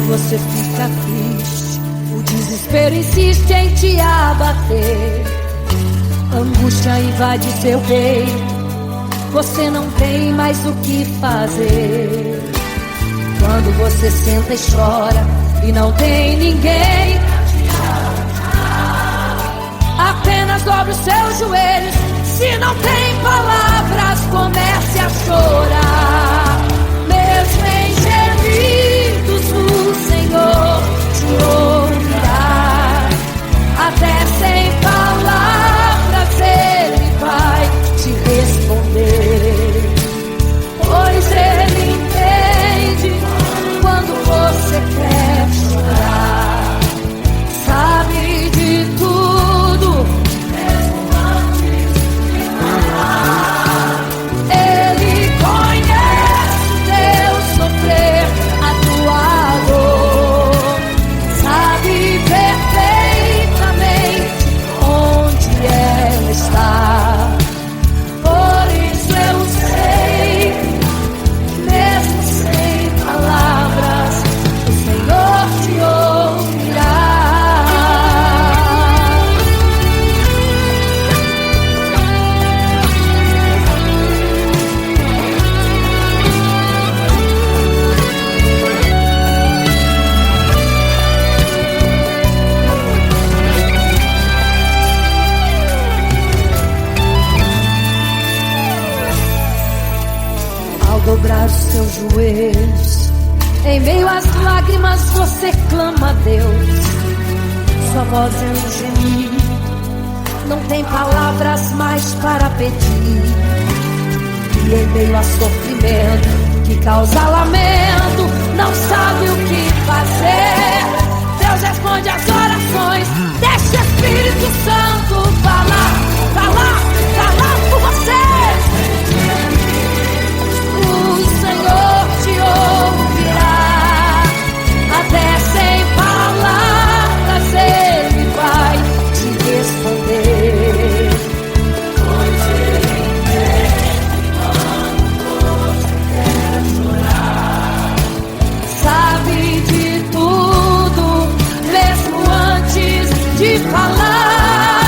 você fica triste, o desespero insiste em te abater. Angústia invade seu peito, você não tem mais o que fazer. Quando você senta e chora e não tem ninguém, apenas dobre os seus joelhos. Se não tem palavras, comece a chorar. Mesmo em gemidos, o Senhor te ouvirá. Até sem palavras Ele vai te responder, pois Ele entende quando você quer chorar. Sabe de tudo, mesmo antes de falar. Ele conhece o teu sofrer, a tua dor. Sabe perfeitamente onde ela está. Por isso eu sei, mesmo sem palavras, o Senhor te ouvirá. Ao dobrar os seus joelhos, em meio às lágrimas você clama a Deus. Sua voz é um gemido, não tem palavras mais para pedir. E em meio a sofrimento que causa lamento, não sabe o que fazer. Deus responde às orações, deixa o Espírito Santo falar, falar, falar por você. O Senhor te ouvirá, até sem palavras Ele vai te responder. Pois Ele entende quando você quer chorar. Sabe de tudo, mesmo antes de falar.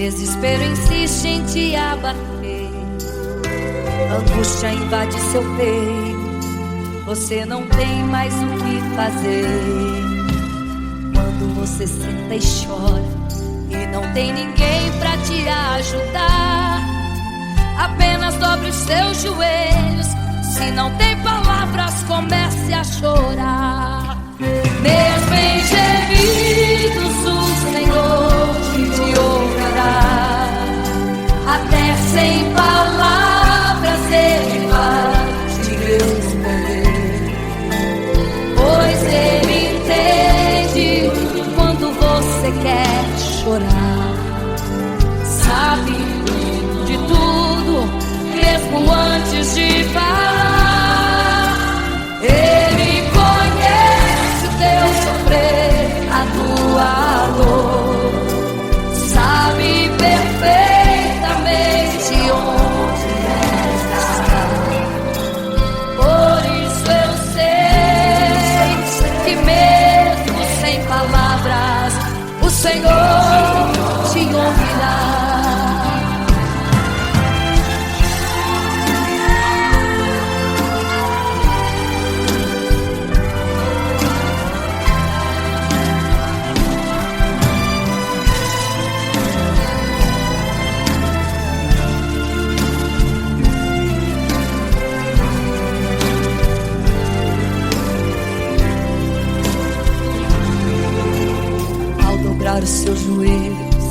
Desespero insiste em te abater, angústia invade seu peito, você não tem mais o que fazer. Quando você senta e chora e não tem ninguém pra te ajudar, apenas dobre os seus joelhos. Se não tem palavras, comece a chorar. Mesmo em gemidos, o Senhor te ouvirá. Até sem palavras Ele vai te responder, pois Ele entende quando você quer chorar. Sabe de tudo, mesmo antes de falar. Ele conhece o teu sofrer, a tua dor, sabe perfeitamente onde está. Por isso eu sei que mesmo sem palavras o Senhor te ouvirá. Os seus joelhos,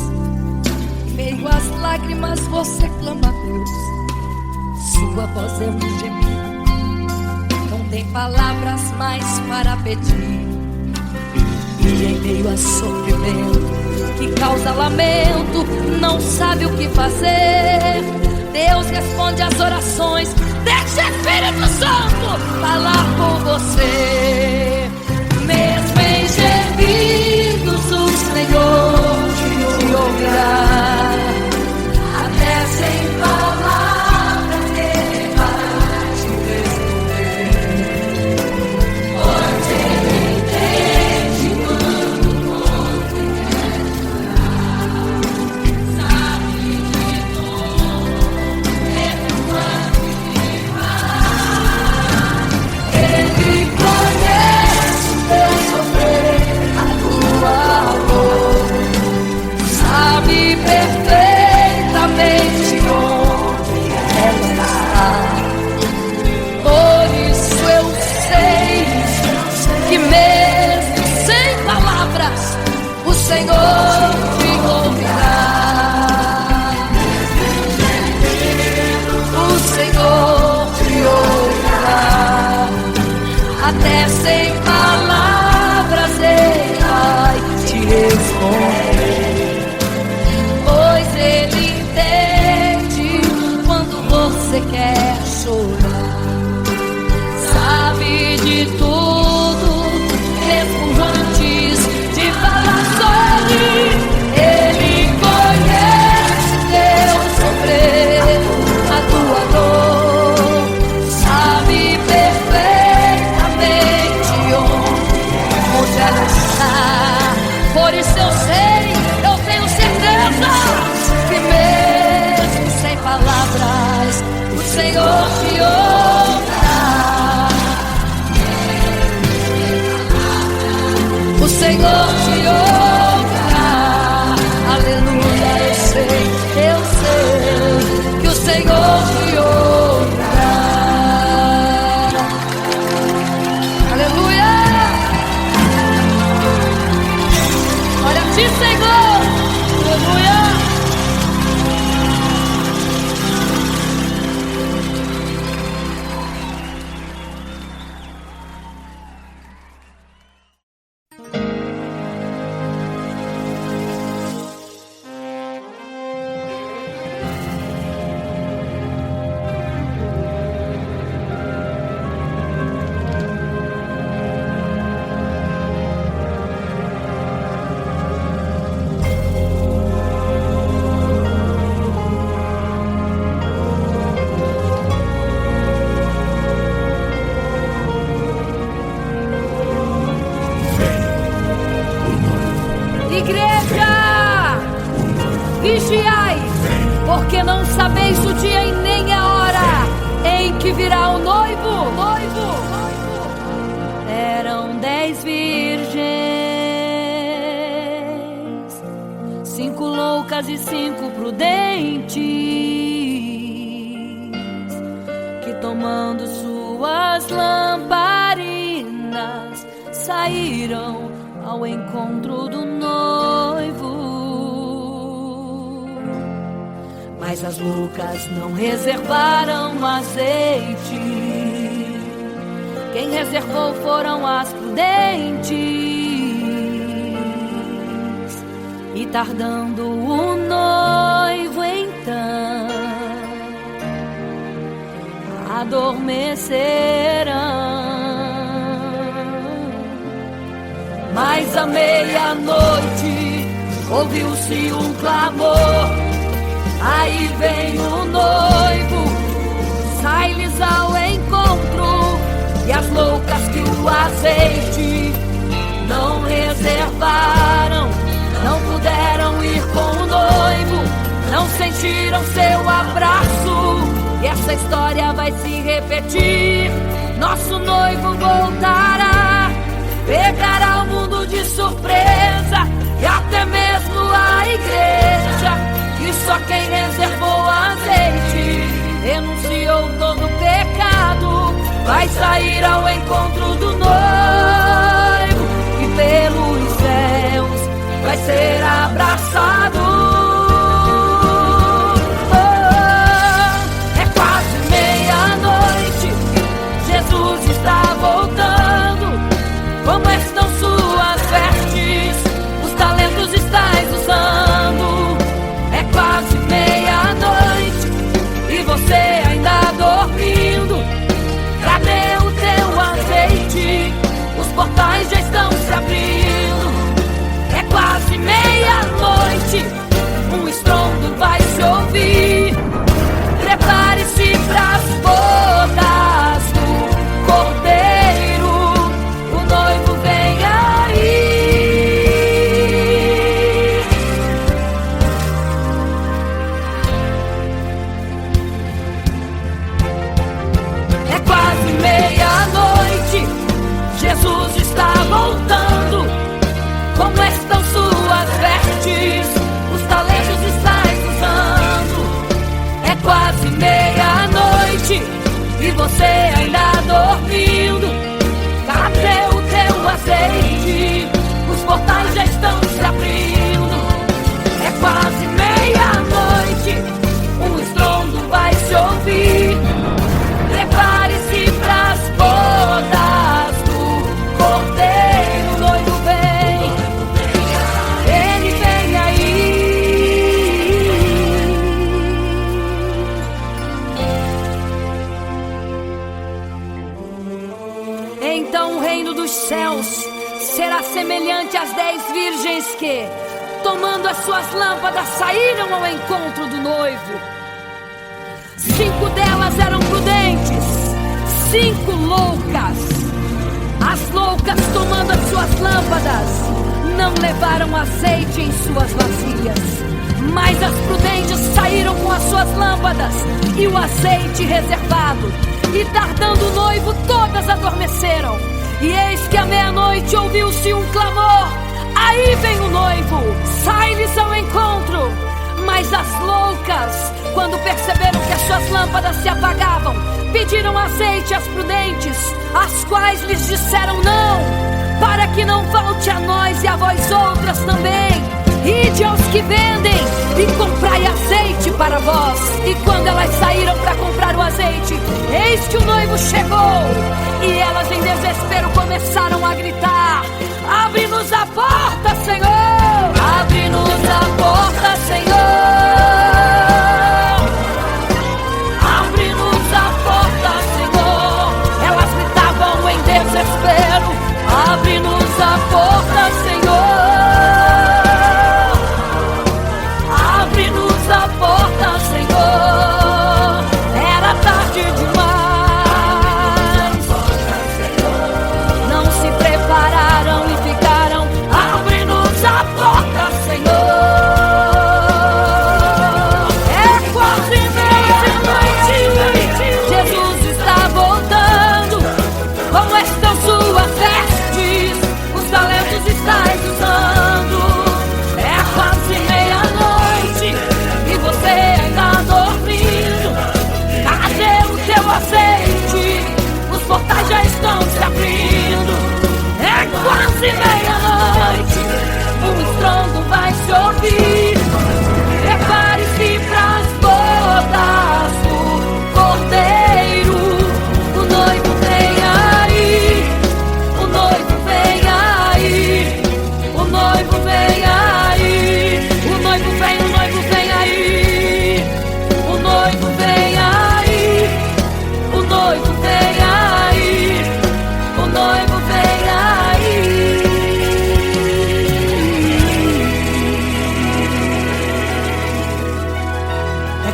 em meio às lágrimas você clama a Deus. Sua voz é um gemido, não tem palavras mais para pedir. E em meio a sofrimento que causa lamento, não sabe o que fazer. Deus responde às orações, deixa o Espírito Santo falar com você. Mesmo em gemidos o Senhor te ouvirá. Até sem palavras Ele vai te responder, pois Ele entende quando você quer chorar. Sabe de tudo, mesmo antes de falar. Ele conhece porque não sabeis o dia e nem a hora em que virá o noivo. Eram 10 virgens, 5 loucas e 5 prudentes, que tomando suas lamparinas saíram ao encontro do noivo. Mas as loucas não reservaram azeite. Quem reservou foram as prudentes. E tardando o noivo então, adormecerão. Mas à meia-noite ouviu-se um clamor: aí vem o noivo, sai-lhes ao encontro. E as loucas que o azeite não reservaram, não puderam ir com o noivo, não sentiram seu abraço. E essa história vai se repetir. Nosso noivo voltará, pegará o mundo de surpresa, e até mesmo a igreja. E só quem reservou azeite, renunciou todo o pecado, vai sair ao encontro do noivo, e pelos céus vai ser abraçado. É quase meia-noite, Jesus está voltando. Como estão suas vestes? Os talentos estáis usando. É quase meia-noite e você ainda dormindo. Cadê o teu azeite? Os portais já estão se abrindo. É quase meia-noite, um estrondo vai se ouvir. Prepare-se pras bodas do Cordeiro, o noivo vem aí. É quase meia-noite, Jesus está voltando. Como estão suas vestes? Os talentos estáis usando. É quase meia-noite e você ainda dormindo. Cadê o teu azeite? Os portais já estão se abrindo. É quase meia-noite, um estrondo vai se ouvir. Prepare-se pras bodas do Cordeiro, o noivo vem, ele vem aí. Então o reino dos céus será semelhante às 10 virgens que, tomando as suas lâmpadas, saíram ao encontro do noivo. 5 delas eram prudentes, 5 loucas. As loucas, tomando as suas lâmpadas, não levaram azeite em suas vasilhas. Mas as prudentes saíram com as suas lâmpadas e o azeite reservado. E tardando o noivo, todas adormeceram. E eis que à meia-noite ouviu-se um clamor: aí vem o noivo, sai-lhes ao encontro. Mas as loucas, quando perceberam que as suas lâmpadas se apagavam, pediram azeite às prudentes, as quais lhes disseram não, para que não falte a nós e a vós outras também. Ide aos que vendem e comprai azeite para vós. E quando elas saíram para comprar o azeite, eis que o noivo chegou. E elas em desespero começaram a gritar: abre-nos a porta, Senhor! Abre-nos a porta, Senhor! Abre-nos a porta, Senhor! Elas gritavam em desespero: abre-nos a porta, Senhor! Abre-nos a porta, Senhor! Era tarde demais. Não se prepararam e ficaram. Abre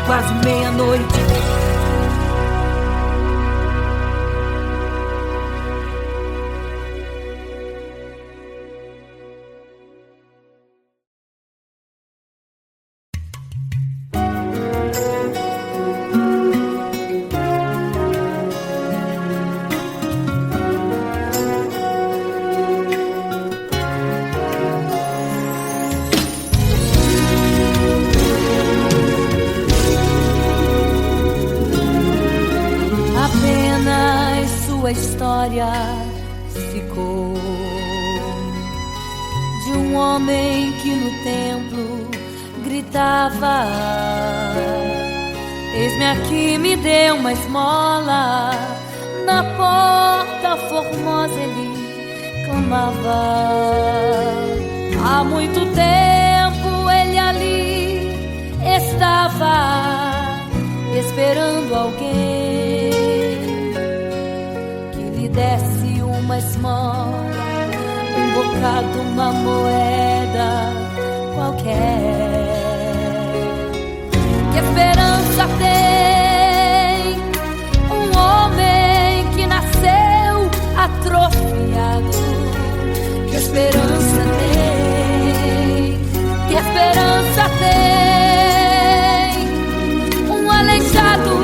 quase meia-noite. Sua história ficou de um homem que no templo gritava: eis-me aqui, me dê uma esmola. Na porta formosa ele clamava. Há muito tempo ele ali estava esperando alguém desse uma esmola, um bocado, uma moeda qualquer. Que esperança tem um homem que nasceu atrofiado? Que esperança tem? Que esperança tem um aleijado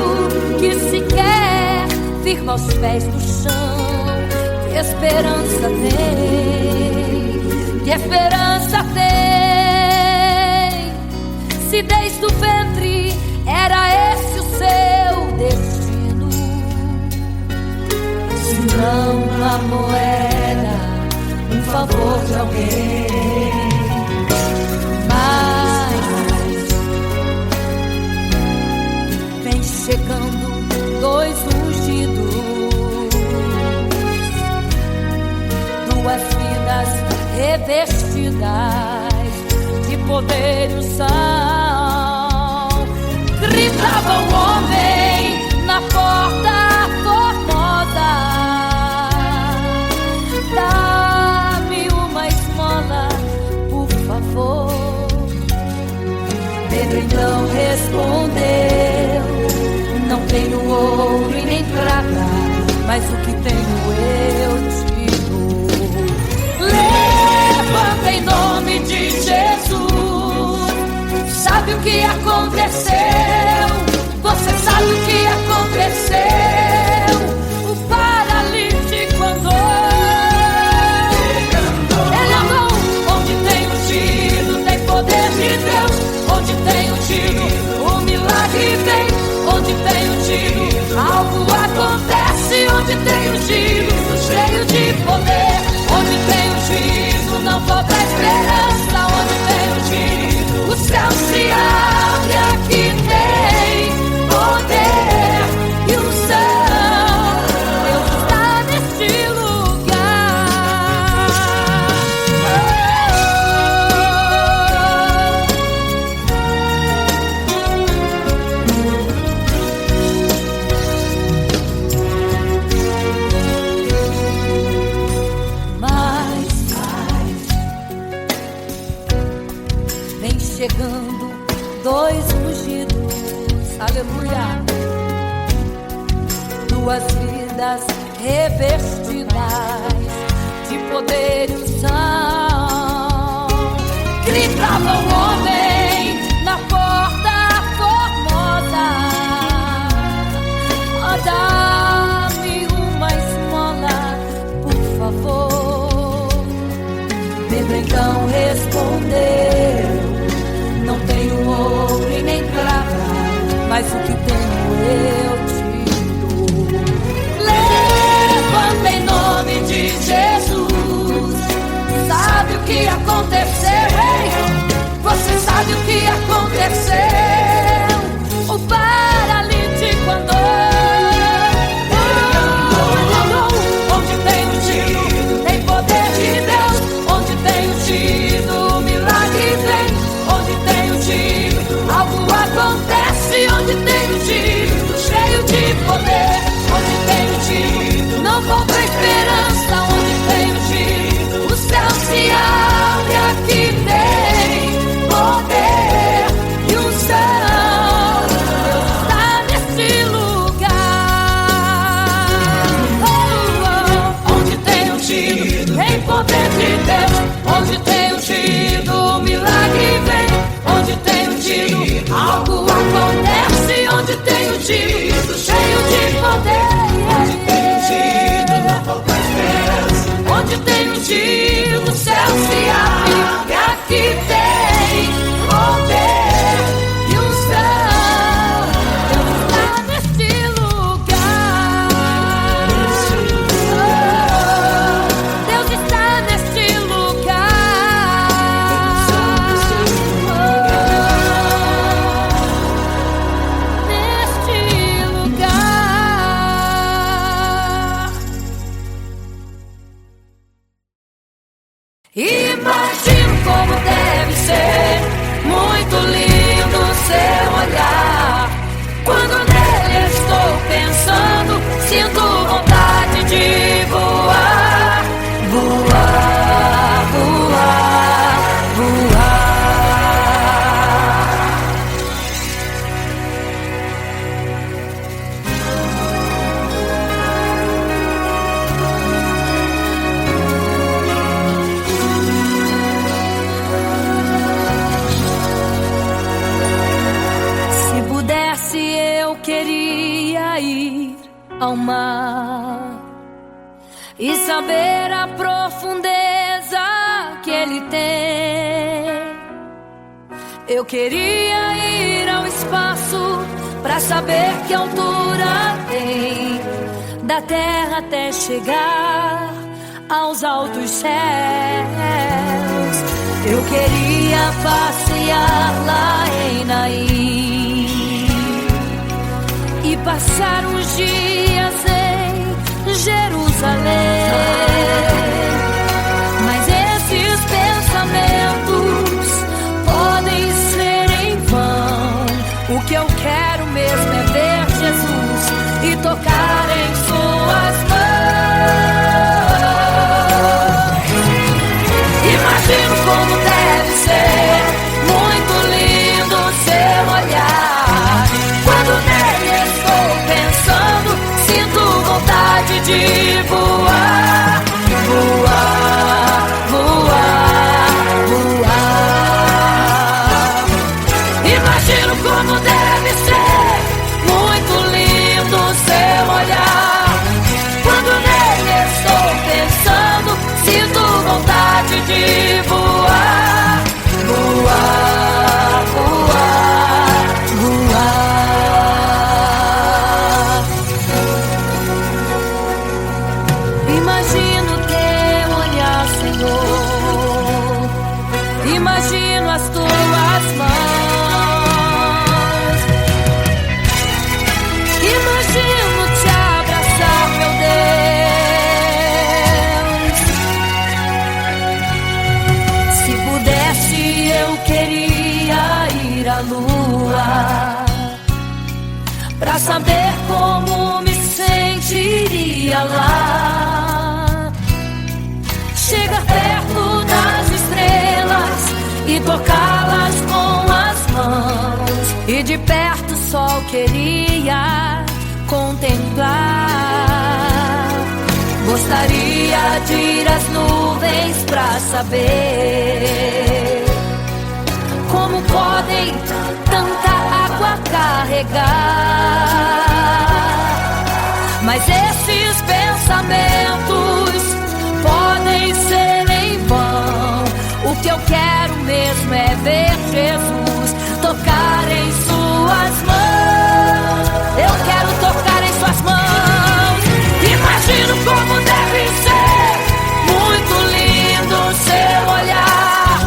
que sequer firma aos pés do chão? Que esperança tem? Que esperança tem? Se desde o ventre era esse o seu destino, se não uma moeda, um favor de alguém. Mas vem chegando dois ungidos, duas vidas revestidas de poder e unção. Gritava o homem na porta formosa: dá-me uma esmola, por favor. Pedro então respondeu: não tenho ouro e nem prata, mas o que tenho eu te dou. Levanta em nome de Jesus. Sabe o que aconteceu? Você sabe o que aconteceu? O paralítico andou. Ele andou. Onde tem ungido tem poder de Deus. Onde tem ungido o milagre vem. Onde tem ungido algo acontece. Onde tem ungido cheio de poder. Onde tem ungido não falta esperança. Onde tem ungido o céu se abre. Aqui tem poder e unção. Deus está neste lugar. Vem chegando dois ungidos, aleluia, duas vidas revestidas de poder e unção. Gritava o homem na porta formosa: oh, dá-me uma esmola, por favor. Pedro então respondeu: não tenho ouro e nem prata, mas o que tenho eu te dou. Levanta em nome de Jesus. Sabe o que aconteceu? Ei, você sabe o que aconteceu? O paralítico andou. Onde tem ungido tem poder de Deus. Onde tem ungido o milagre vem. Onde tem ungido algo acontece. Onde tem ungido cheio de poder. Onde tem ungido não falta esperança. Onde tem ungido o céu se abre. Aqui tem poder e unção. ungido, cheio de poder. Onde tem ungido, não faltam pés. Onde tem ungido, o céu se abre. E aqui tem poder e unção. Deus está neste lugar. Oh, Deus está neste lugar. Neste lugar. Imagino como deve ser muito lindo seu olhar. Quando nele estou pensando, sinto vontade de voar, voar, voar, voar. Se pudesse, eu queria ir ao mar e saber a profundeza que ele tem. Eu queria ir ao espaço pra saber que altura tem, da terra até chegar aos altos céus. Eu queria passear lá em Naim e passar uns dias em Jerusalém. Mas esses pensamentos podem ser em vão. O que eu quero mesmo é ver Jesus e tocar em suas mãos. Imagino como deve ser muito lindo seu olhar. Quando nele estou pensando, sinto vontade de voar, voar, voar, voar. Imagino como deve ser muito lindo seu olhar. Quando nele estou pensando, sinto vontade de voar, voar, voar, voar. Imagino teu olhar, Senhor. Imagino as tuas mãos. Imagino te abraçar, meu Deus. Se pudesse, eu queria ir à lua pra saber como me sentiria lá. Chegar perto das estrelas e tocá-las com as mãos. E de perto só queria contemplar. Gostaria de ir às nuvens pra saber como podem tanta água carregar. Mas esses pensamentos podem ser em vão. O que eu quero mesmo é ver Jesus tocar em suas mãos. Eu quero tocar em suas mãos. Imagino como deve ser muito lindo seu olhar.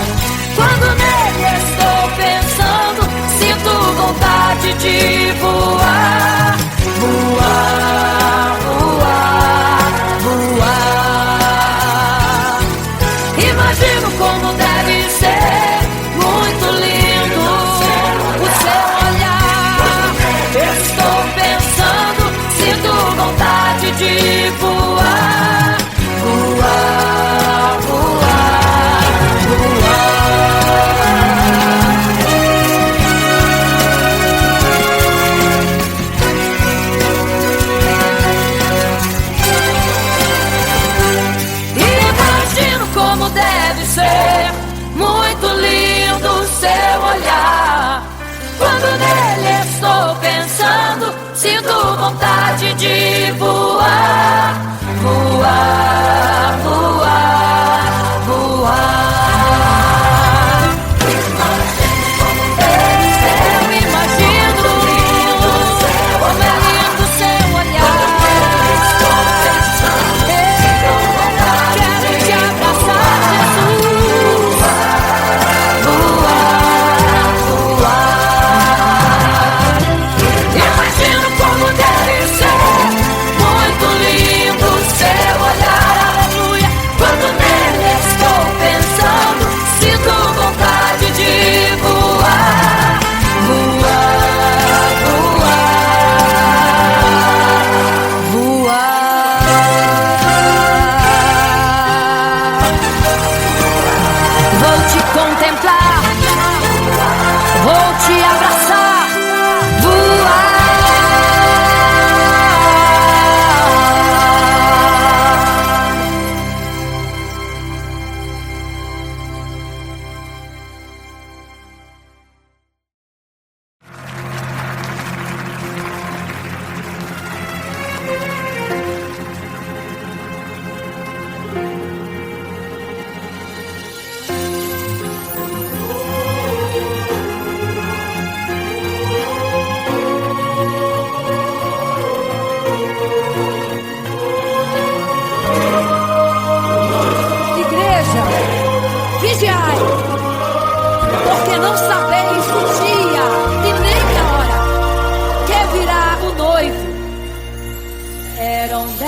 Quando nele estou pensando, sinto vontade de voar, voar, voar, voar. Imagino como deve ser muito lindo o seu olhar. Estou pensando, sinto vontade de voar, voar, voar, voar.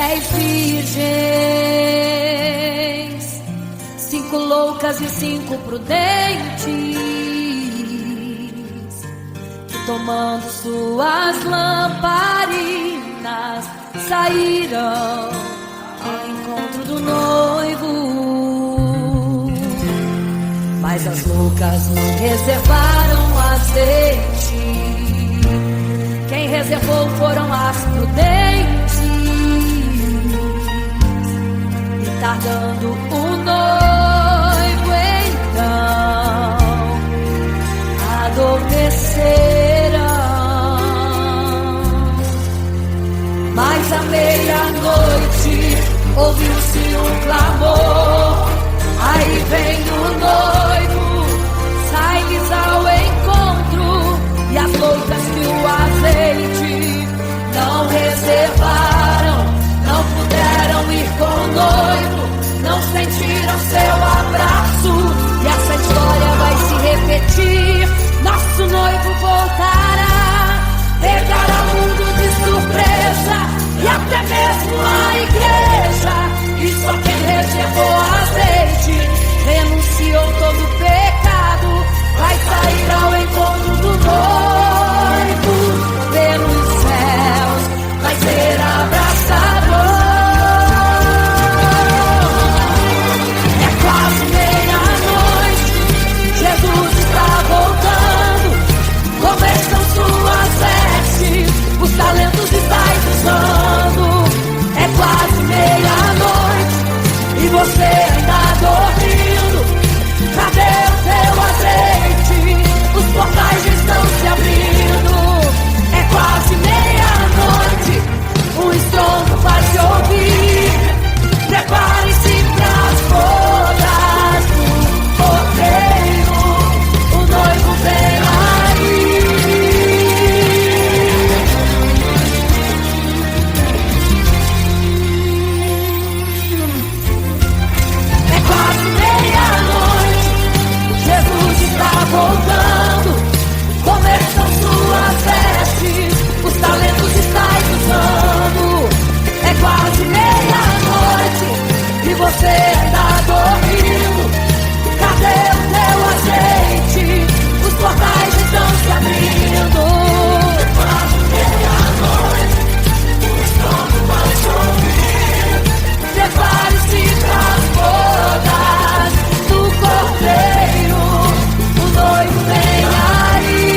10 virgens, 5 loucas e 5 prudentes, que tomando suas lamparinas saíram ao encontro do noivo. Mas as loucas não reservaram azeite, quem reservou foram as prudentes. E tardando o noivo então adormeceram. Mas à meia-noite ouviu-se um clamor, aí vem o noivo, sai-lhes ao encontro. E as loucas que o azeite não reservaram, não puderam ir com o noivo, não sentiram seu abraço. E essa história vai se repetir, nosso noivo voltará, pegará o mundo de surpresa, e até mesmo a igreja. E só quem reservou azeite, renunciou todo pecado, vai sair ao encontro do noivo. Pelos céus vai ser abraçador. É quase meia-noite, Jesus está voltando. Começam suas vestes, os talentos estáis usando. É quase meia-noite e você ainda dormindo. Cadê o teu azeite? Os portais estão se abrindo. É quase meia-noite, um estrondo vai se ouvir. Prepare-se pras bodas do cordeiro, o noivo vem aí. É quase meia-noite, Jesus está voltando. Começam suas vestes, os talentos estáis usando. É quase meia-noite e você ainda dormindo. Cadê o teu azeite? Os portais estão se abrindo. É quase meia-noite, o estrondo vai se ouvir. Prepare-se pras bodas do cordeiro, o noivo vem aí.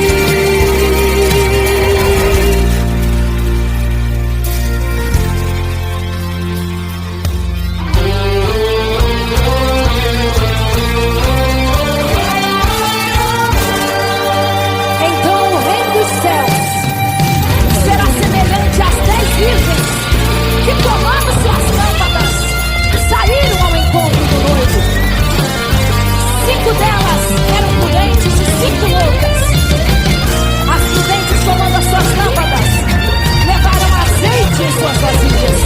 Então o reino dos céus será semelhante às 10 virgens que, tomando suas lâmpadas, saíram ao encontro do noivo. 5 delas eram prudentes e 5 loucas. As prudentes, tomando as suas lâmpadas, levaram azeite em suas vasilhas,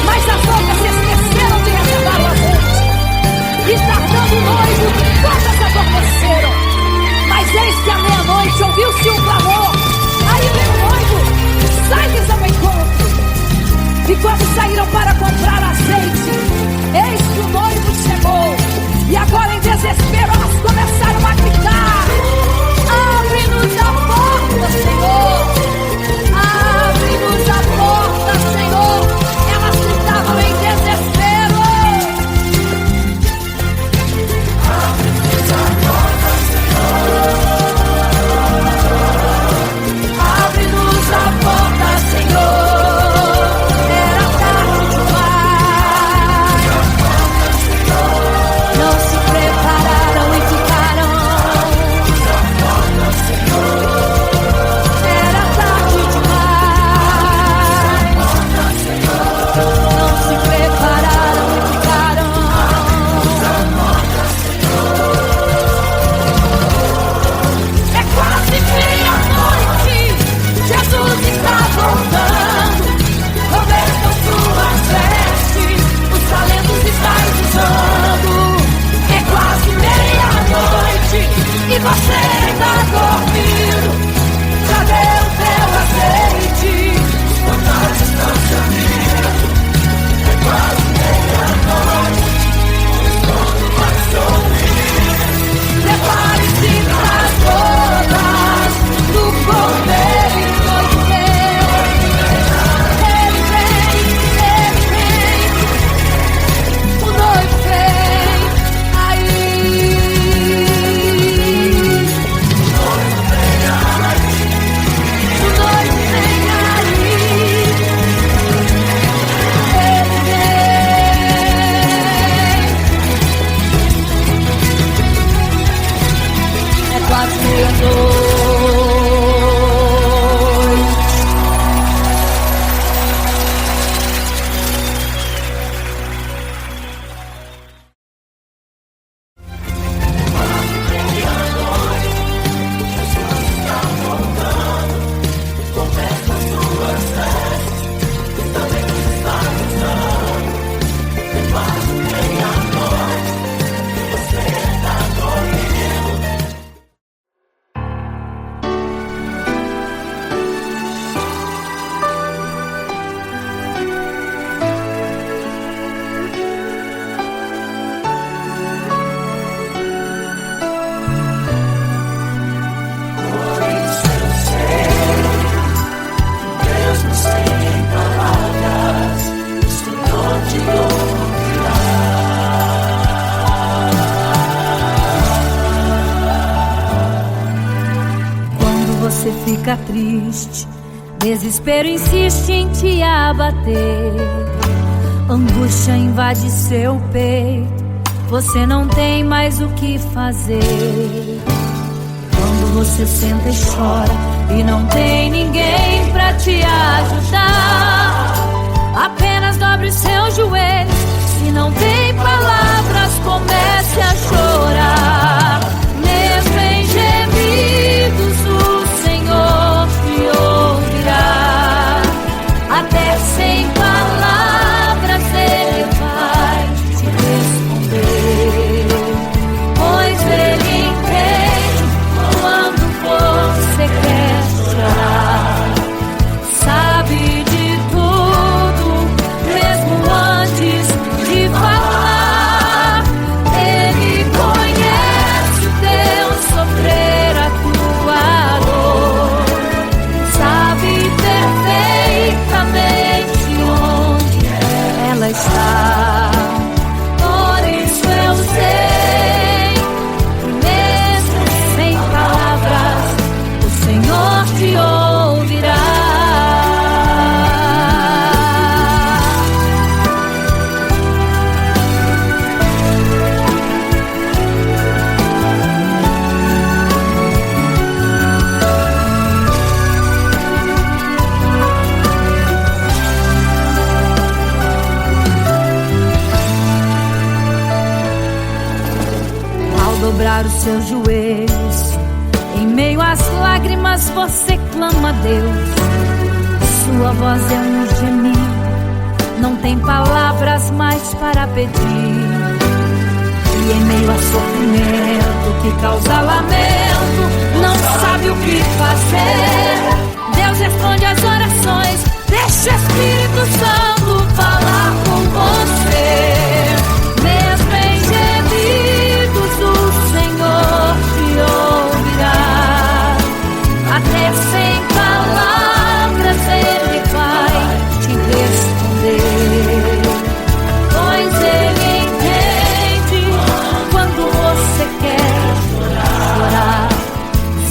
mas as loucas se esqueceram de reservar o azeite. E tardando o noivo, todas adormeceram. Mas eis que à meia-noite ouviu-se um clamor, aí vem o noivo, sai-lhes ao encontro. E quando saíram para comprar azeite, eis que o noivo chegou. E agora em desespero elas começaram a gritar: abre-nos a porta, Senhor! Abre-nos a porta, Senhor! Elas gritavam em desespero. Abre-nos a porta, Senhor! Abre-nos a porta, Senhor! Era tarde fica triste, desespero insiste em te abater, angústia invade seu peito, você não tem mais o que fazer. Quando você senta e chora e não tem ninguém pra te ajudar, apenas dobre os seus joelhos. Se não tem palavras, comece a chorar. Mesmo em gemidos, o Senhor te ouvirá. Até sem palavras Ele vai te responder, pois Ele entende quando você quer chorar. Sabe de tudo, mesmo antes de falar. Ele conhece o teu sofrer, a tua dor. Sabe perfeitamente onde ela está. Por isso eu sei que mesmo sem palavras, o Senhor te ouvirá. Ao dobrar os seus joelhos, em meio às lágrimas você clama a Deus. Sua voz é um gemido, não tem palavras mais para pedir. E em meio a sofrimento que causa lamento, não sabe o que fazer. Deus responde às orações, deixa o Espírito Santo falar com você. Mesmo em gemidos, o Senhor te ouvirá. Até sem palavras Ele vai te responder, pois Ele entende quando você quer chorar.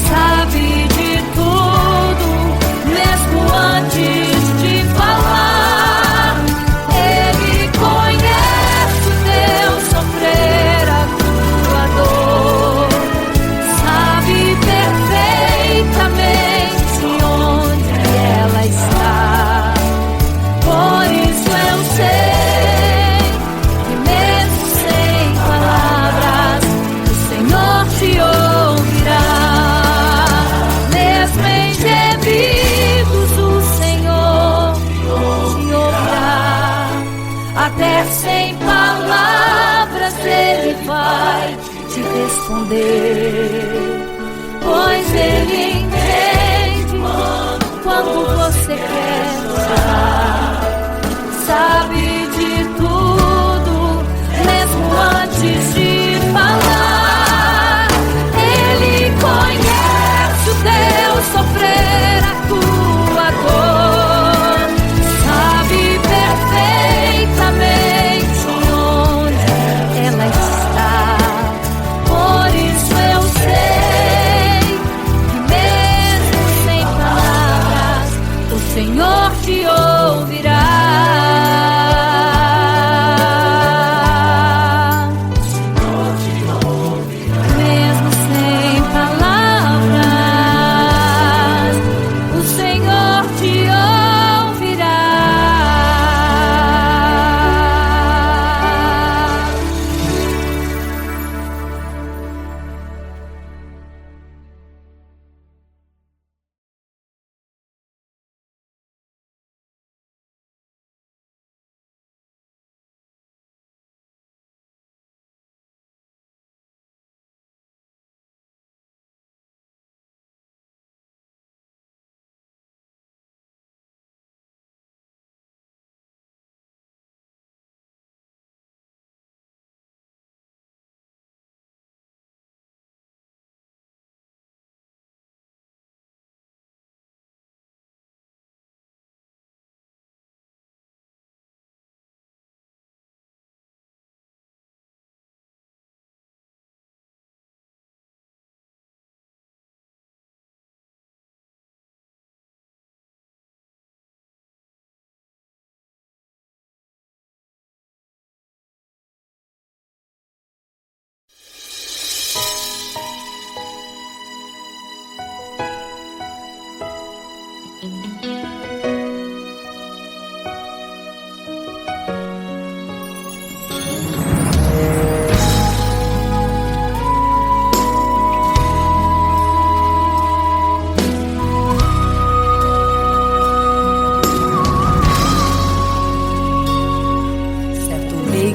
Sabe de tudo, mesmo antes de falar. Ele conhece o teu sofrer, a tua dor. Sabe perfeitamente onde ela está. Por isso eu sei que mesmo sem palavras, o Senhor te ouvirá. Mesmo em gemidos, o Senhor te ouvirá. Até sem palavras Ele vai te responder, pois Ele entende quando você quer chorar. Sabe de tudo, mesmo antes de falar. Ele conhece o teu sofrer, a tua dor. Sabe perfeitamente onde ela está. Por isso eu sei que mesmo sem palavras, o Senhor te ouvirá.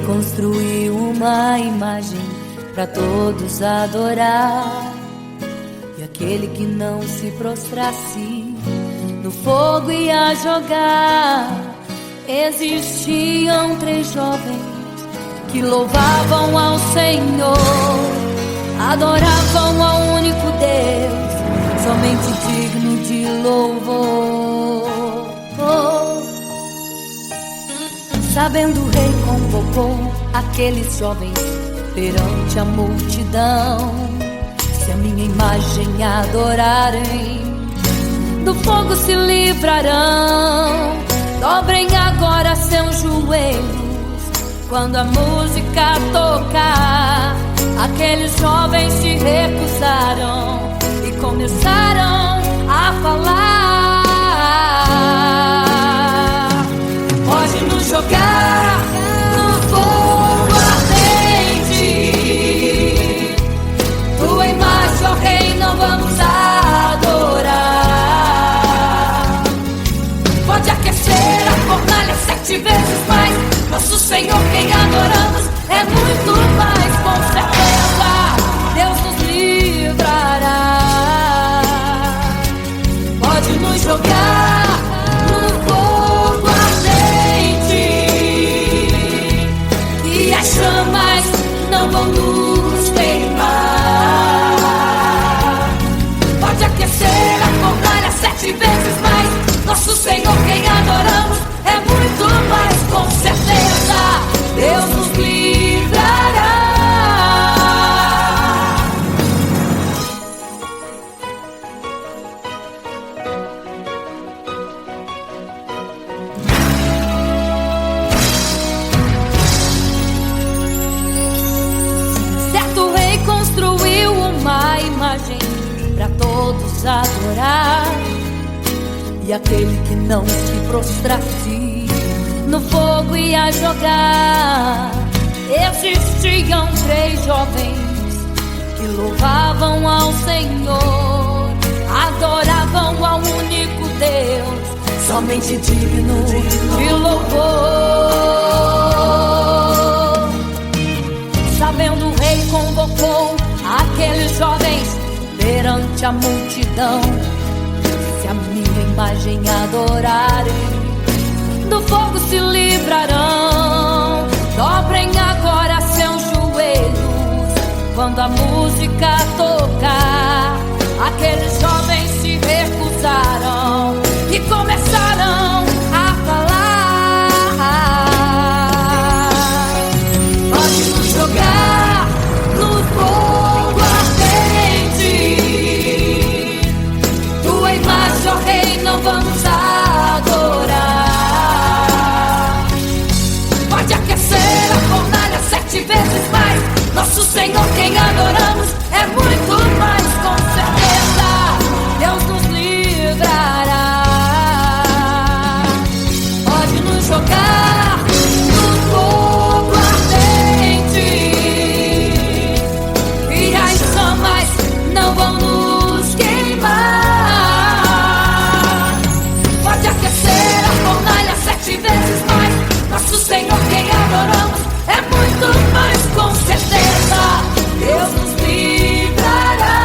Construiu uma imagem para todos adorar, e aquele que não se prostrasse no fogo ia jogar. Existiam 3 jovens que louvavam ao Senhor, adoravam ao único Deus, somente digno de louvor. Sabendo, o rei convocou aqueles jovens perante a multidão. Se a minha imagem adorarem, do fogo se livrarão. Dobrem agora seus joelhos quando a música tocar. Aqueles jovens se recusaram e começaram a falar: pode nos jogar no fogo ardente, tua imagem, ó Rei, não vamos adorar. Pode aquecer a fornalha 7 vezes mais, nosso Senhor quem adoramos é muito mais. Com certeza Deus nos livrará. Pode nos jogar no fogo ardente, e as chamas não vão nos queimar. Pode aquecer a fornalha 7 vezes mais, nosso Senhor quem adoramos é muito mais. Com certeza Deus nos livrará. Certo rei construiu uma imagem para todos adorar, e aquele que não se prostrasse no fogo ia jogar. Existiam 3 jovens que louvavam ao Senhor, adoravam ao único Deus, somente digno de louvor. Sabendo, o rei convocou aqueles jovens perante a multidão. Se a minha imagem adorarem, do fogo se livrarão. Dobrem agora seus joelhos quando a música tocar. Aqueles jovens se recusaram e começaram a falar: pode nos jogar no fogo ardente, tua imagem, ó Rei, não vamos adorar. Pode aquecer a fornalha 7 vezes mais, nosso Senhor quem adoramos é muito mais. Com certeza Deus nos livrará. Pode nos jogar no fogo ardente, e as chamas não vão nos queimar. Pode aquecer a fornalha 7 vezes mais, nosso Senhor quem adoramos é muito mais. Com certeza Deus nos livrará.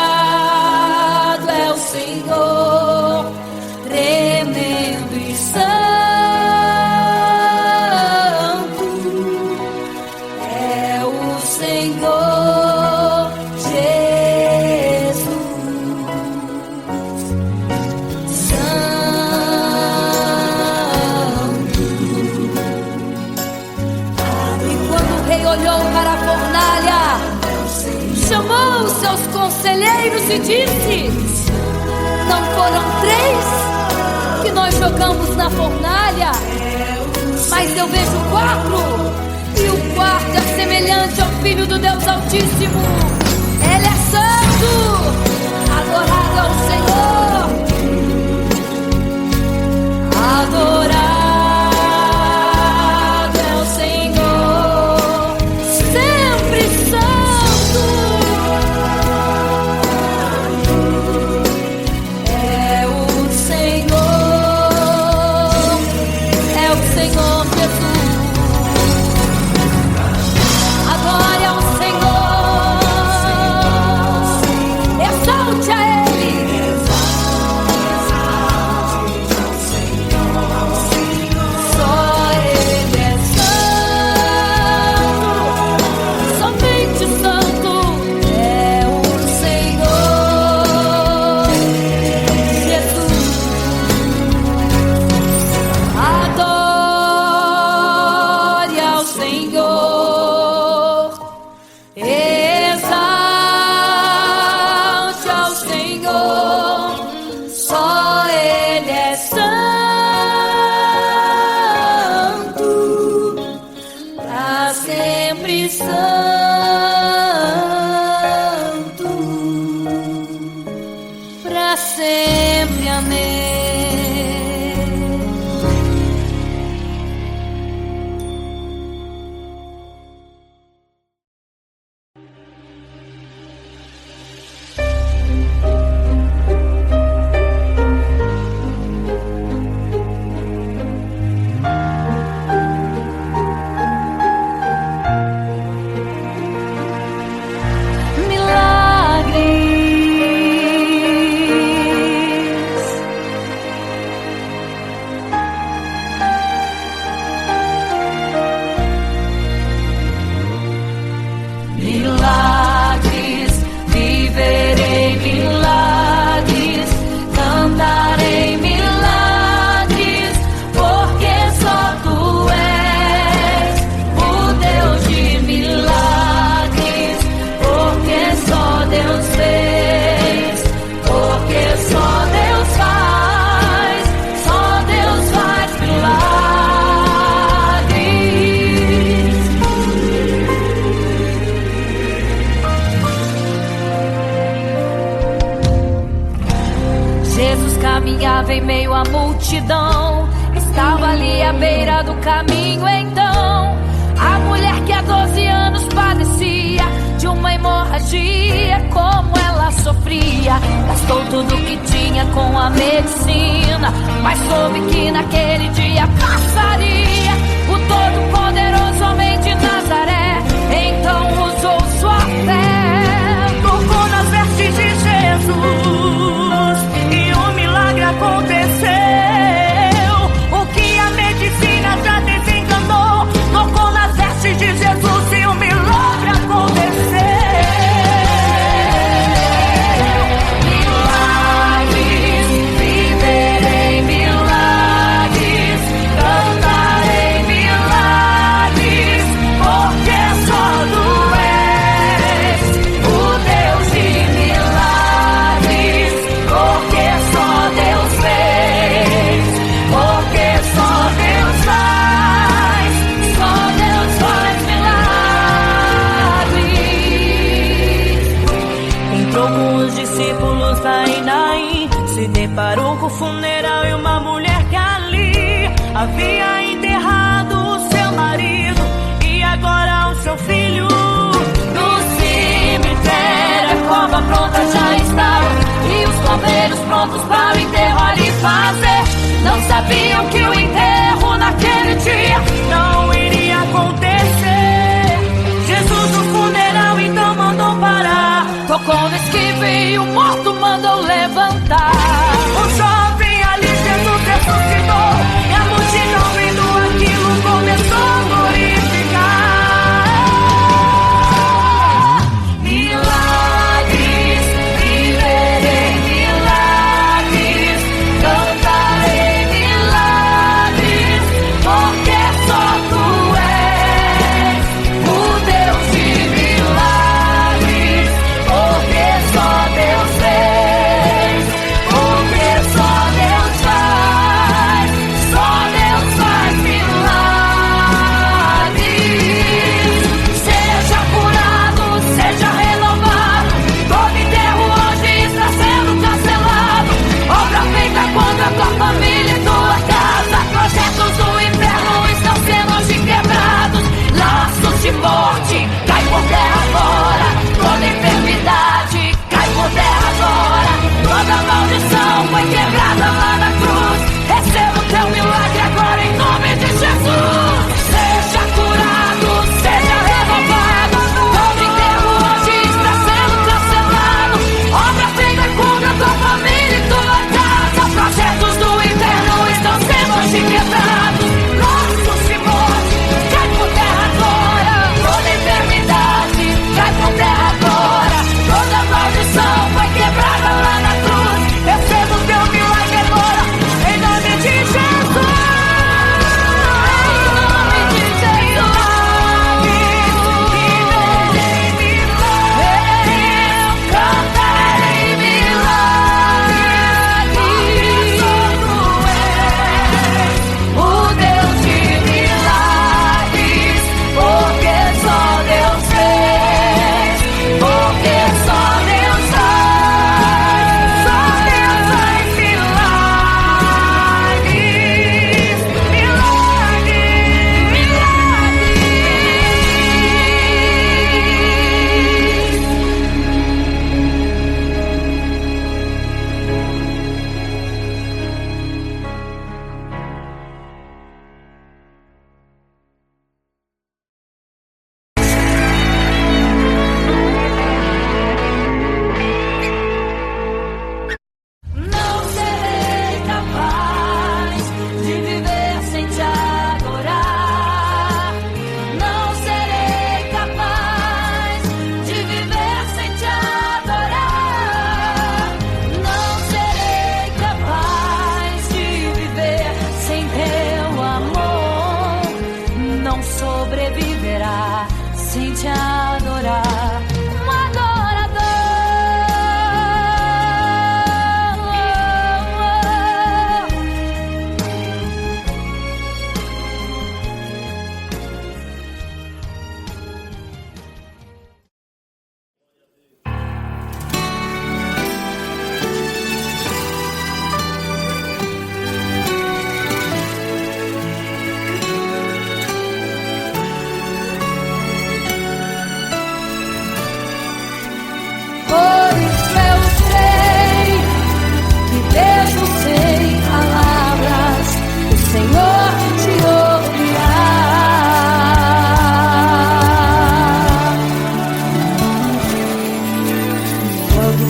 Adorado é o Senhor, tremendo e santo é o Senhor Jesus. Santo. E quando o rei olhou para a fornalha, chamou os seus conselheiros e disse: não foram 3 que nós jogamos na fornalha, mas eu vejo 4, e o quarto é semelhante ao Filho do Deus Altíssimo. Ele é santo, adorado ao Senhor, adorado é o Senhor, sempre santo. É o Senhor Jesus. Adore ao Senhor, exalte a Ele. Só Ele é santo, somente santo é o Senhor Jesus. Adore ao Senhor, exalte ao Senhor, só Ele é santo, pra sempre santo, pra sempre. Amém. Milagres, viverei milagres, cantarei milagres, porque só Tu és o Deus de milagres, porque só Deus fez, porque só Deus faz milagres. Jesus caminhava em meio à multidão, estava ali à beira do caminho. Então, a mulher que há 12 anos padecia de uma hemorragia, como ela sofria, gastou tudo que tinha com a medicina, mas soube que naquele dia passaria o Todo-Poderoso homem de Nazaré. Então usou sua fé, tocou nas vestes de Jesus, e um milagre aconteceu. O que a medicina já desencanou, tocou nas vestes de Jesus e um milagre aconteceu. Milagres, viverei milagres, cantarei milagres, porque só Tu és o Deus de milagres, porque só Deus fez, porque só Deus faz milagres. Entrou com os discípulos lá em Naim, se deparou com o funeral e uma mulher que ali havia enterrado o seu marido e agora o seu filho. No cemitério a cova pronta já estava, e os coveiros prontos para o enterro ali fazer. Não sabiam que o enterro naquele dia não iria acontecer. Jesus no funeral então mandou parar, tocou no esquife e o morto mandou levantar. O jovem ali Jesus ressuscitou, e a multidão vendo aquilo começou a glorificar. Milagres, viverei milagres, cantarei milagres. assim te adorar, um adorador.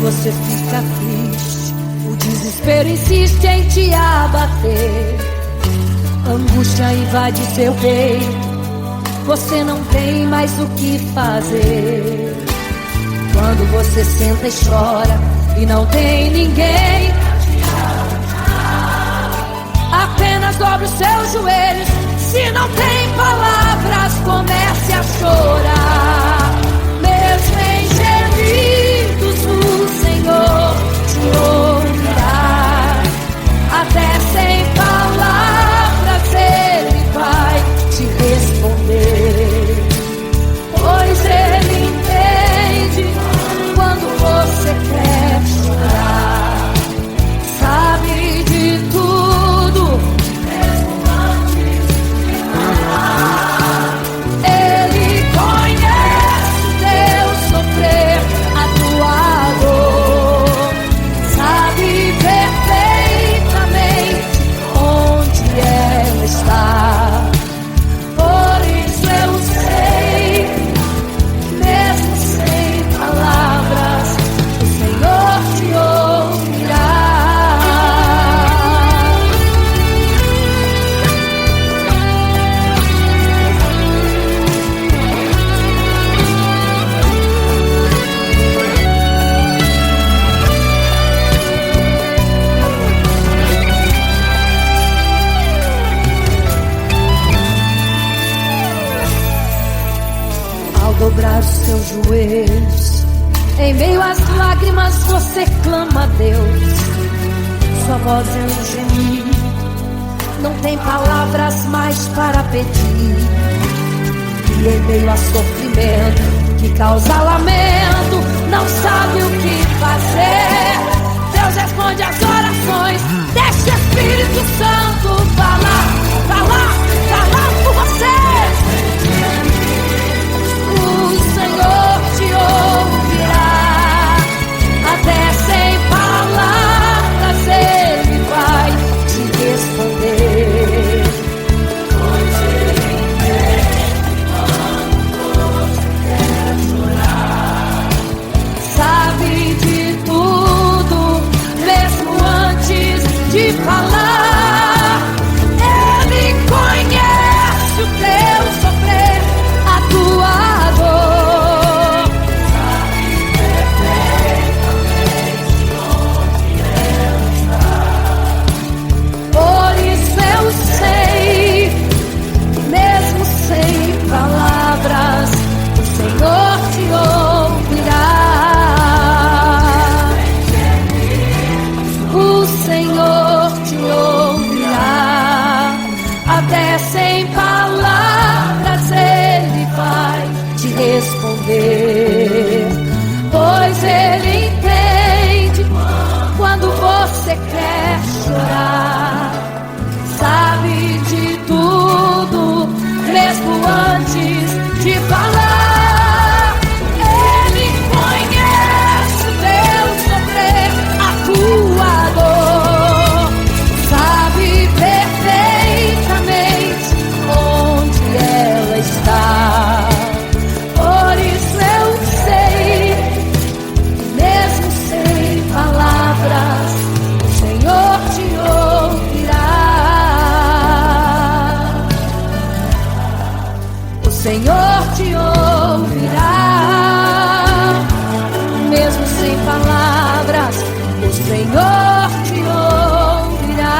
Você fica triste, o desespero insiste em te abater, angústia invade seu peito, você não tem mais o que fazer. Quando você senta e chora e não tem ninguém, apenas dobre os seus joelhos. Se não tem palavras, comece a chorar. Mesmo em gemidos, o Senhor te ouvirá. Até sem palavras Ele vai te responder, pois Ele entende quando você quer chorar. Sabe de tudo, mesmo antes de falar. Ele conhece o teu sofrer, a tua dor. Sabe perfeitamente onde ela está. Por isso eu sei, mesmo sem palavras, o Senhor te ouvirá. Ao dobrar os seus joelhos, em meio às lágrimas você clama a Deus. Sua voz é um gemido, não tem palavras mais para pedir. E em meio a sofrimento que causa lamento, não sabe o que fazer. Deus responde às orações, deixa o Espírito Santo falar, falar, falar por você. O Senhor te ouvirá, até sem palavras Ele vai te responder, pois Ele entende quando você quer chorar. Sabe de tudo, mesmo antes de falar. Ele conhece o teu sofrer, a tua dor. Sabe perfeitamente onde ela está. Por isso eu sei, mesmo sem palavras, o Senhor te ouvirá. O Senhor te ouvirá, até sem palavras Ele vai te responder, pois Ele entende quando você quer chorar. Sabe de tudo, mesmo antes de falar. Ele conhece o teu sofrer, a tua dor. Sabe perfeitamente onde ela está. Por isso eu sei, mesmo sem palavras, o Senhor te ouvirá. O Senhor te ouvirá, mesmo sem palavras, o Senhor te ouvirá.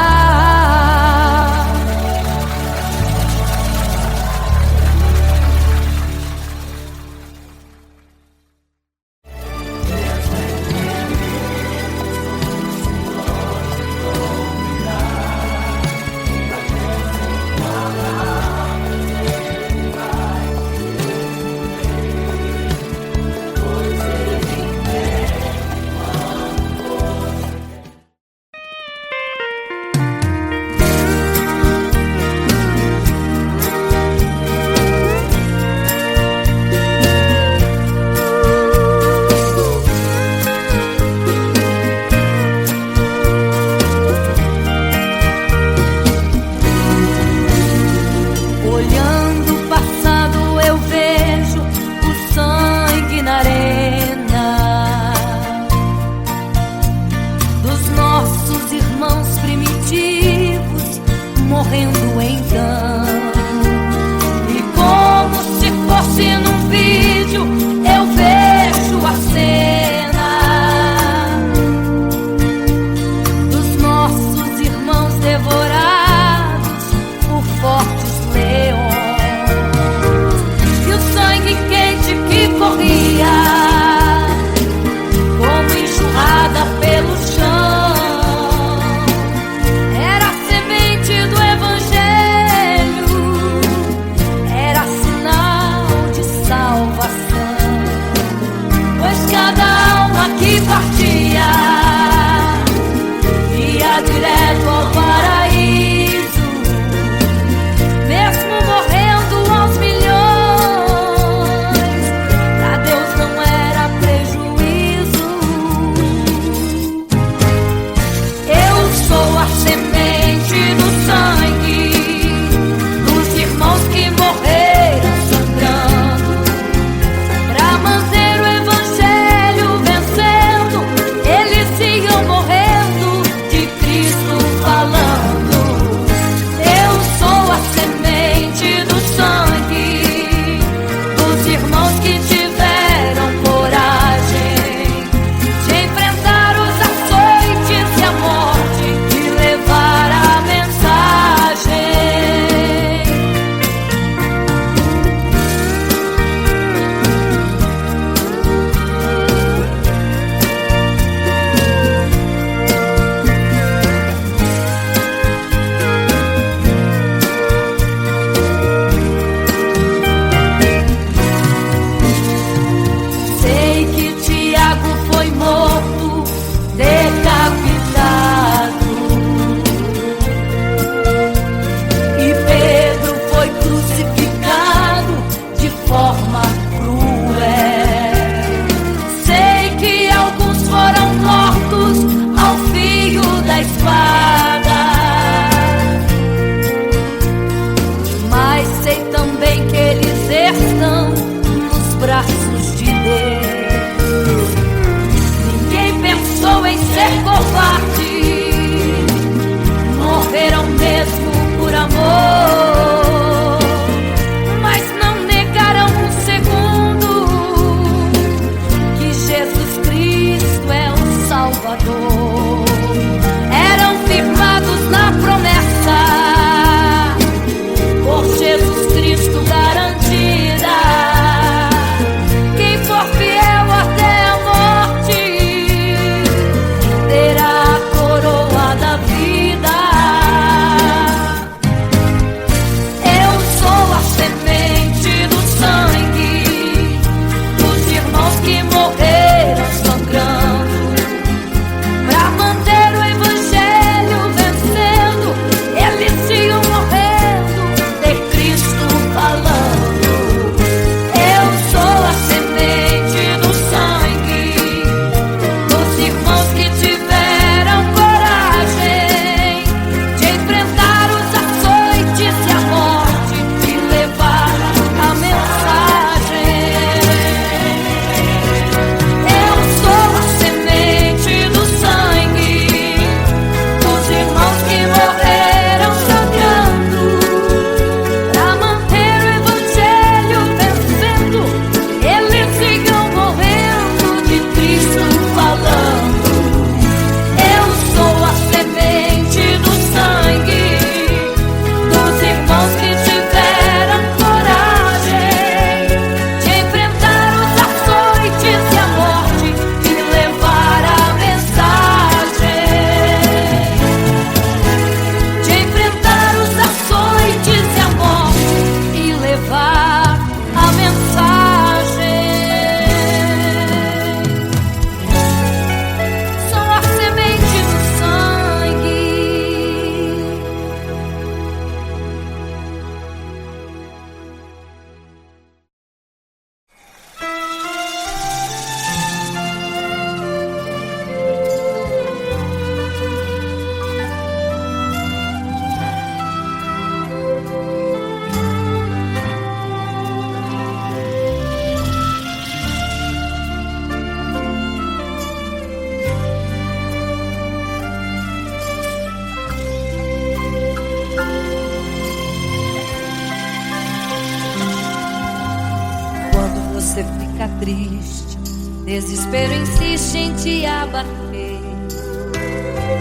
você fica triste, desespero insiste em te abater,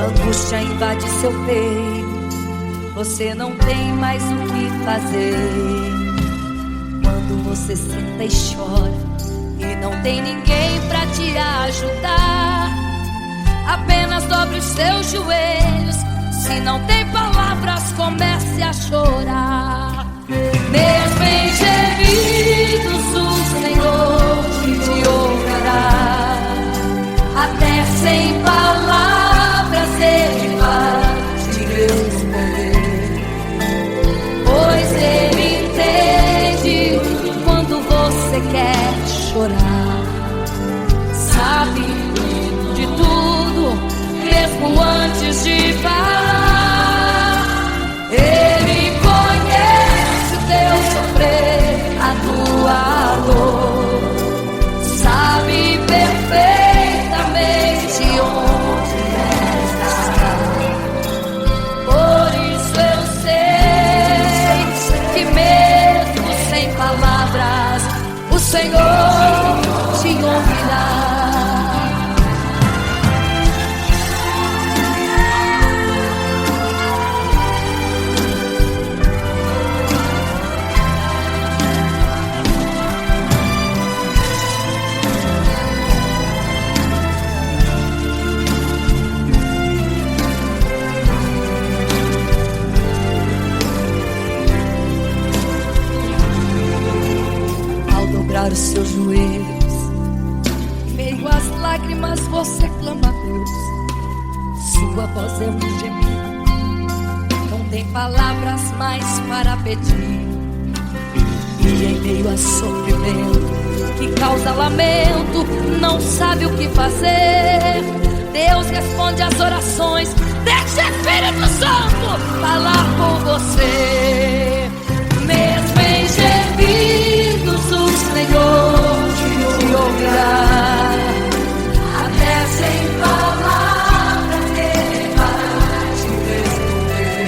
angústia invade seu peito, você não tem mais o que fazer. Quando você senta e chora e não tem ninguém pra te ajudar, apenas dobre os seus joelhos. Se não tem palavras, comece a chorar. Mesmo em gemidos, o Senhor te ouvirá. Até sem palavras Ele vai te responder, pois Ele entende quando você quer chorar. Sabe de tudo, mesmo antes de falar. Ele conhece o teu sofrer, a tua dor, sabe perfeitamente onde está. Por isso eu sei que mesmo sem palavras o Senhor te ouvirá. Os seus joelhos, em meio às lágrimas você clama a Deus. Sua voz é um gemido, não tem palavras mais para pedir. E em meio a sofrimento que causa lamento, não sabe o que fazer. Deus responde às orações, deixa o Espírito Santo falar com você. Mesmo em gemidos o Senhor te ouvirá. Até sem palavras Ele vai te responder,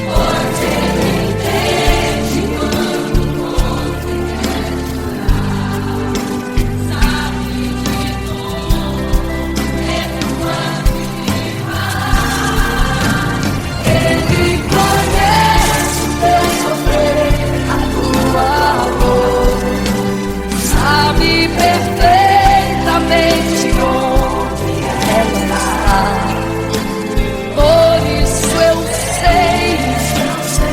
pois Ele entende quando você quer chorar. Sabe de tudo, mesmo antes de falar. Ele conhece o teu sofrer, a tua dor, sabe perfeitamente onde ela está. Por isso eu sei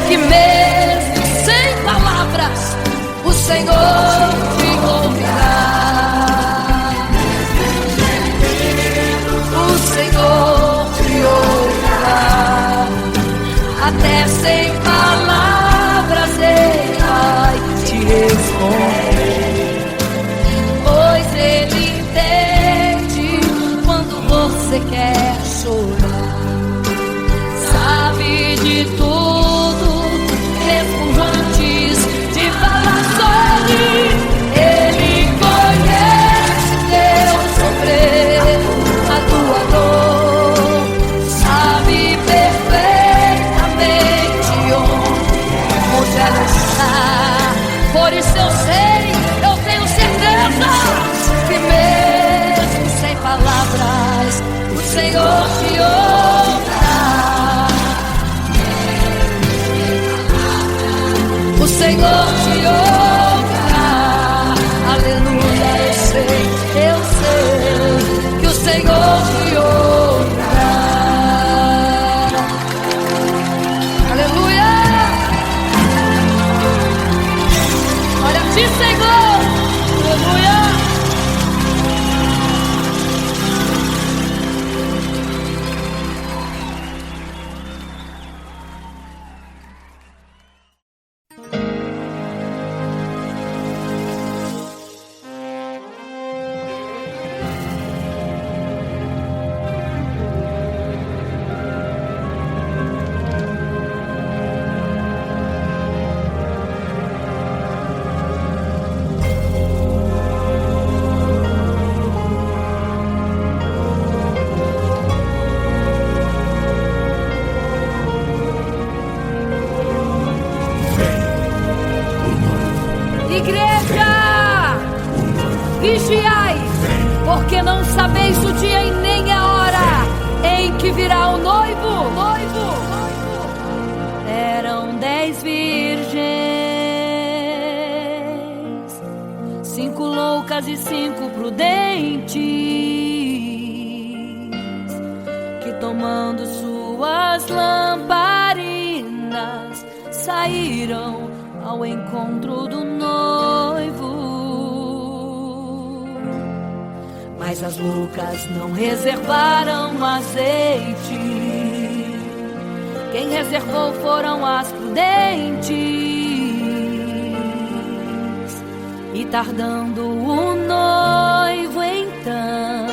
que mesmo sem palavras o Senhor te ouvirá. O Senhor te ouvirá. Até sem palavras Ele vai te responder, pois Ele entende quando você quer chorar. Sabe de tudo, mesmo antes de falar sobre. Ele conhece teu sofrer, a tua dor, sabe perfeitamente onde ela está. Por isso eu sei, eu tenho certeza que mesmo sem palavras o Senhor te ouvirá. O Senhor te ouvirá. Aleluia, eu sei que o Senhor te ouvirá. Aleluia. Olha a ti, Senhor. Aleluia. Igreja! Vigiai, porque não sabeis o dia e nem a hora em que virá o noivo. Eram 10 virgens, 5 loucas e 5 prudentes, que tomando suas lamparinas saíram ao encontro do noivo. Mas as loucas não reservaram azeite. Quem reservou foram as prudentes. E tardando o noivo então,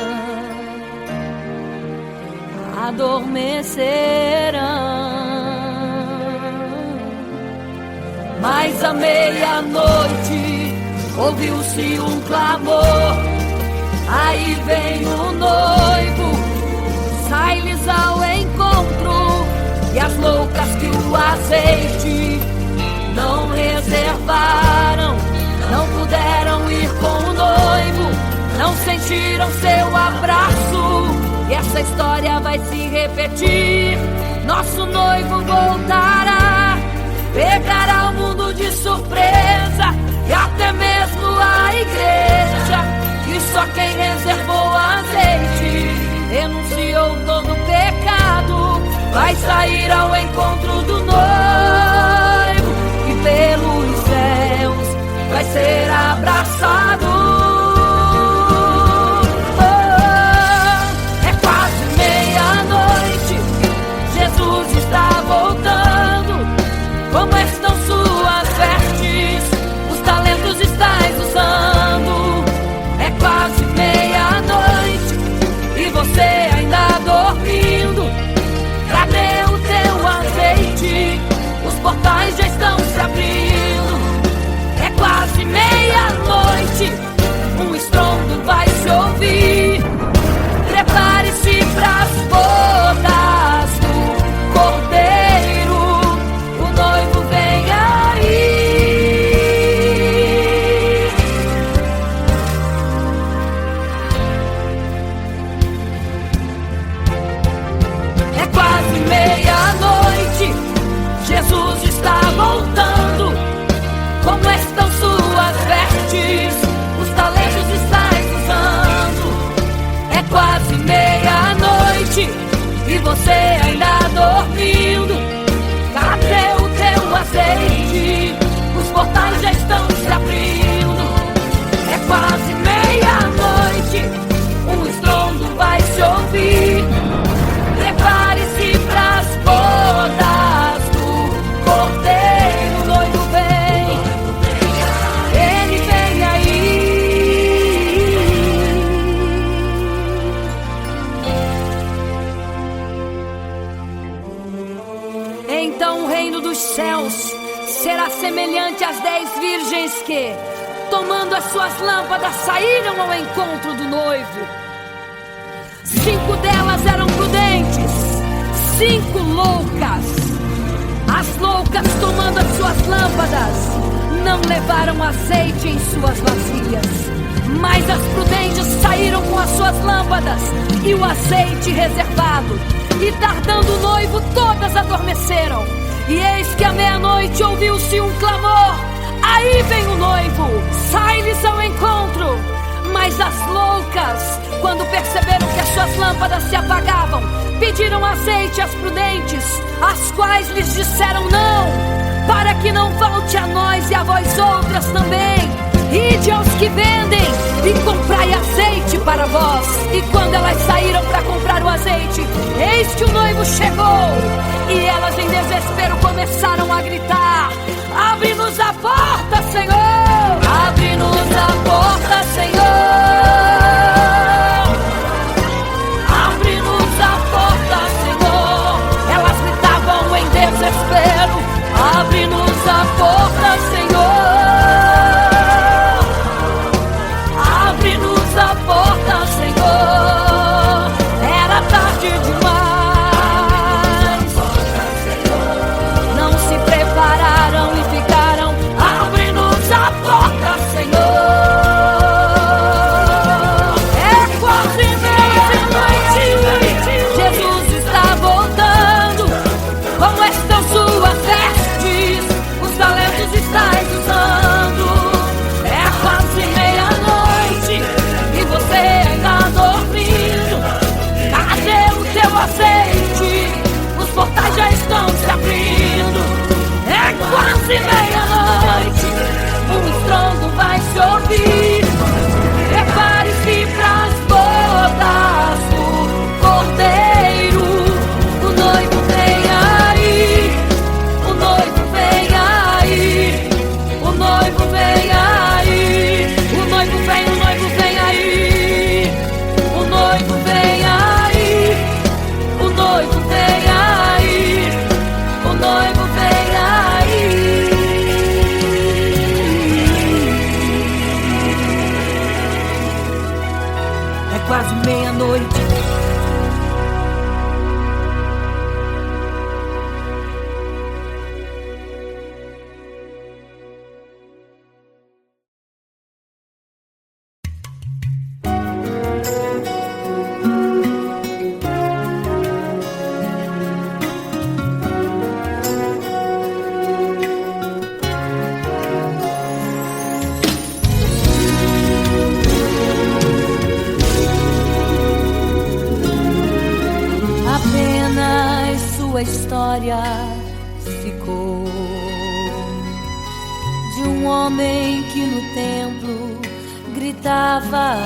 adormecerão. Mas à meia-noite ouviu-se um clamor: aí vem o noivo, sai-lhes ao encontro. E as loucas que o azeite não reservaram, não puderam ir com o noivo, não sentiram seu abraço. E essa história vai se repetir. Nosso noivo voltará, pegará o mundo de surpresa, e até mesmo a igreja. E só quem reservou azeite, renunciou todo o pecado, vai sair ao encontro do noivo, e pelos céus vai ser abraçado. É quase meia-noite, Jesus está voltando. Como estão suas vestes? Os talentos estais usando. É quase meia-noite e você ainda dormindo. Cadê o teu azeite? Os portais já estão se abrindo. É quase meia-noite, um estrondo vai se ouvir. Prepare-se pras bodas do Cordeiro, o noivo vem aí. É quase meia-noite, Jesus está voltando. Como estão suas vestes? Os talentos estais usando. É quase meia-noite e você ainda dormindo. Cadê o teu azeite? Os portais já estão se abrindo. É quase meia-noite, um estrondo vai se ouvir. Prepare-se pras bodas do Cordeiro, o noivo vem, ele vem aí. Então o reino dos céus será semelhante às 10 virgens que, tomando as suas lâmpadas, saíram ao encontro do noivo. 5 delas eram prudentes, 5 loucas. As loucas, tomando as suas lâmpadas, não levaram azeite em suas vasilhas. Mas as prudentes saíram com as suas lâmpadas e o azeite reservado. E tardando o noivo, todas adormeceram. E eis que à meia-noite ouviu-se um clamor: aí vem o noivo, sai-lhes ao encontro. Mas as loucas, quando perceberam que as suas lâmpadas se apagavam, pediram azeite às prudentes, as quais lhes disseram: não, para que não falte a nós e a vós outras também. Ide aos que vendem e comprai azeite para vós. E quando elas saíram para comprar o azeite, eis que o noivo chegou. E elas em desespero começaram a gritar: abre-nos a porta, Senhor! Abre-nos a porta, Senhor! Abre-nos a porta, Senhor! Elas gritavam em desespero: abre-nos a porta, Senhor! Abre-nos a porta, Senhor! Era tarde demais. Não se prepararam e ficaram: abre-nos quase meia-noite. Sua história ficou de um homem que no templo gritava: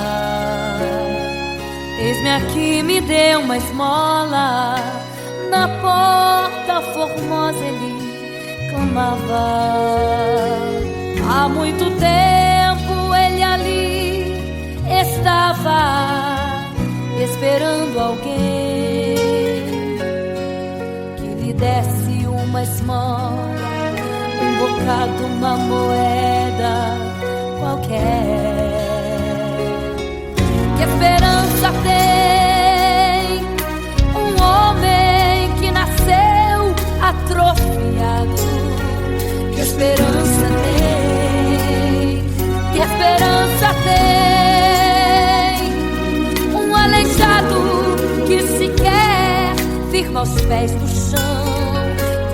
eis-me aqui, me dê uma esmola. Na porta formosa ele clamava. Há muito tempo ele ali estava esperando alguém desse uma esmola, um bocado, uma moeda qualquer. Que esperança tem um homem que nasceu atrofiado? Que esperança tem? Que esperança tem um aleijado que sequer firma aos pés do chão?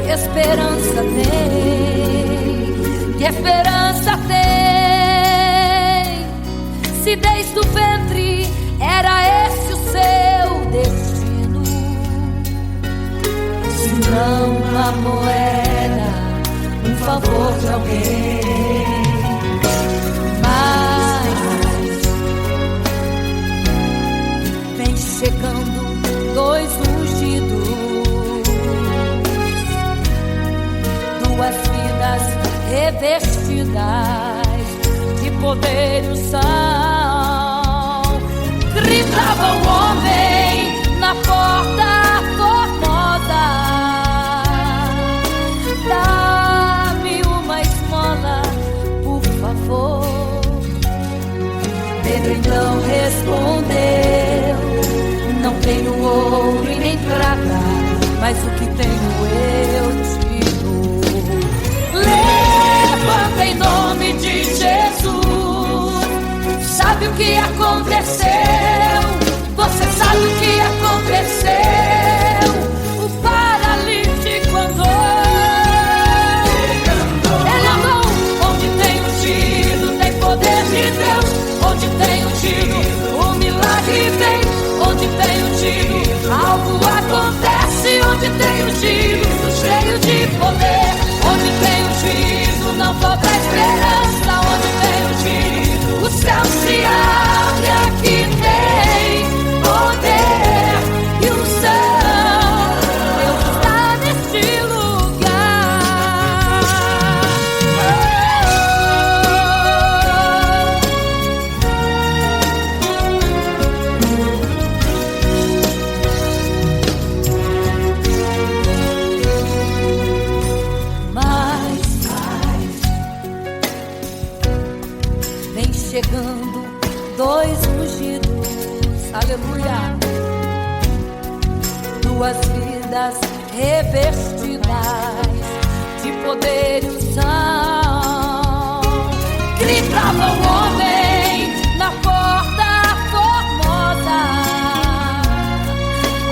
Que esperança tem? Que esperança tem? Se desde o ventre era esse o seu destino, se não uma moeda, um favor de alguém. Mas vem chegando dois ungidos, duas vidas revestidas de poder e unção. Gritava o homem na porta formosa: dá-me uma esmola, por favor. Pedro então respondeu: não tenho ouro e nem prata, mas o que tenho eu te dou. Levanta em nome de Jesus. Sabe o que aconteceu? Você sabe o que aconteceu? O paralítico andou. Ele andou. Onde tem ungido tem poder de Deus. Onde tem ungido o milagre vem. Onde tem ungido algo acontece. Onde tem ungido cheio de poder. Onde tem ungido não falta esperança. Onde tem ungido o céu se abre. Aqui tem poder e unção. Deus está neste lugar. Vem chegando dois ungidos, aleluia, duas vidas revestidas de poder e unção. Gritava o homem na porta formosa: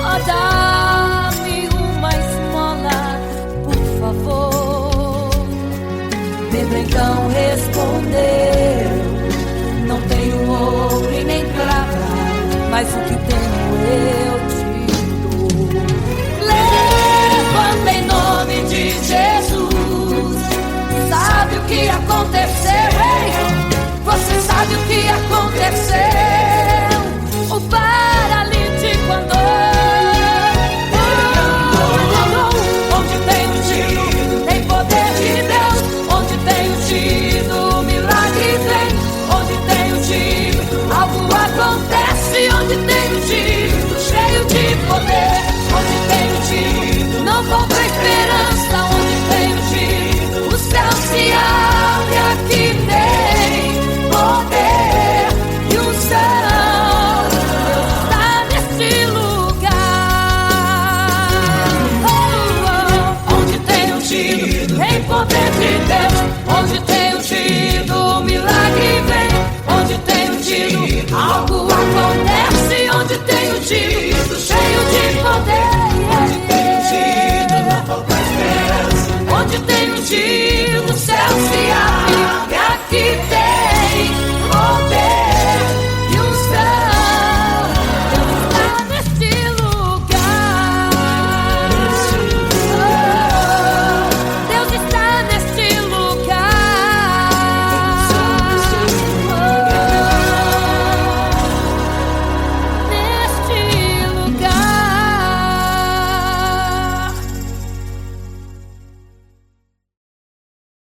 oh, dá-me uma esmola, por favor. Pedro então respondeu: não tenho ouro e nem prata, mas o que tenho eu te dou. Levanta em nome de Jesus. Sabe o que aconteceu?